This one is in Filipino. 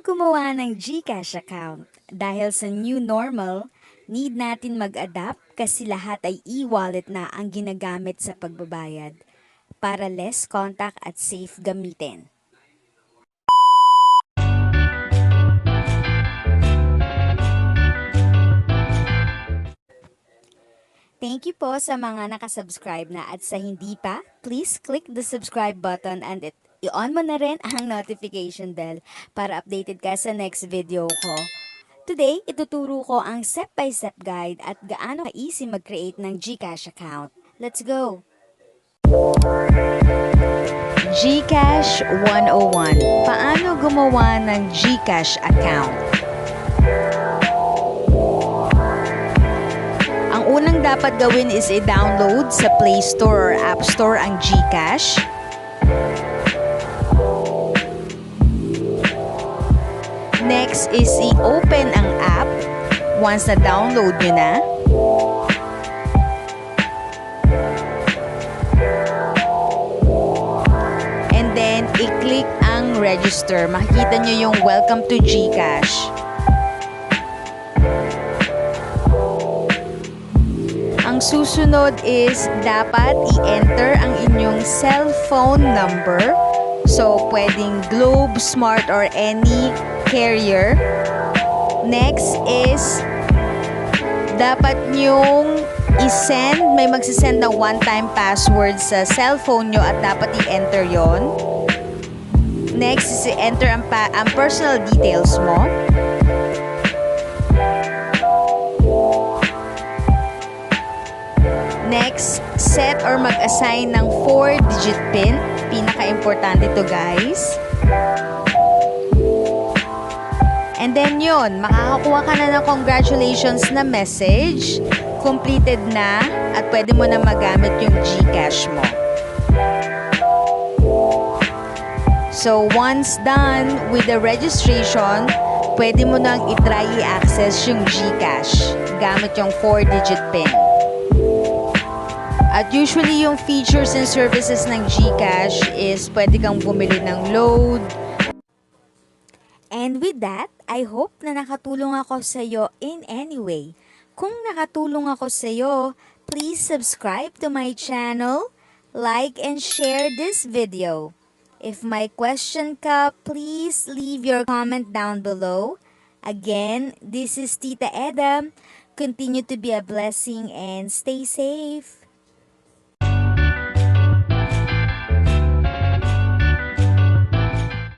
gumawa ng Gcash account? Dahil sa new normal, need natin mag-adapt kasi lahat ay e-wallet na ang ginagamit sa pagbabayad para less contact at safe gamitin. Thank you po sa mga nakasubscribe na at sa hindi pa, please click the subscribe button and i-on mo na rin ang notification bell para updated ka sa next video ko. Today, ituturo ko ang step-by-step guide at gaano ka-easy mag-create ng Gcash account. Let's go! Gcash 101. Paano gumawa ng Gcash account? Ang unang dapat gawin is i-download sa Play Store or App Store ang Gcash. Next is i-open ang app once na-download nyo na. And then, i-click ang register. Makikita nyo yung welcome to Gcash. Ang susunod is dapat i-enter ang inyong cellphone number. So, pwedeng Globe, Smart, or any carrier. Next is dapat nyong i-send, may magsisend na one-time password sa cellphone nyo at dapat i-enter yon. Next is i-enter ang personal details mo. Next, set or mag-assign ng 4-digit PIN. Pinaka-importante to, guys. And then yun, makakakuha ka na ng congratulations na message. Completed na at pwede mo na magamit yung Gcash mo. So, once done with the registration, pwede mo nang i-try i-access yung Gcash gamit yung 4-digit PIN. At usually, yung features and services ng Gcash is pwede kang bumili ng load. And with that, I hope na nakatulong ako sa iyo in any way. Kung nakatulong ako sa iyo, please subscribe to my channel, like and share this video. If may question ka, please leave your comment down below. Again, this is Tita Edam. Continue to be a blessing and stay safe.